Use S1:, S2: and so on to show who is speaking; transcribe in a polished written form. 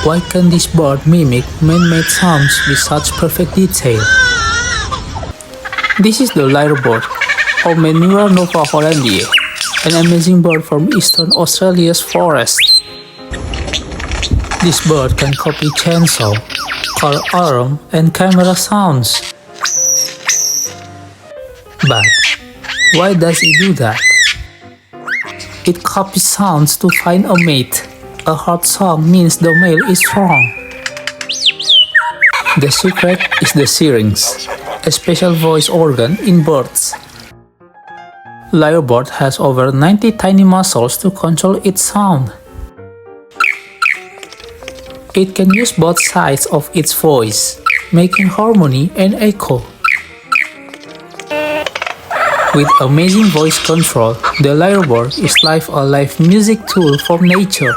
S1: Why can this bird mimic man-made sounds with such perfect detail? This is the lyrebird, or Menura novaehollandiae, an amazing bird from eastern Australia's forest. This bird can copy chainsaw, car alarm, and camera sounds. But why does it do that? It copies sounds to find a mate. A heart song means the male is strong. The secret is the syrinx, a special voice organ in birds. Lyrebird has over 90 tiny muscles to control its sound. It can use both sides of its voice, making harmony and echo. With amazing voice control, the lyrebird is like a live music tool from nature.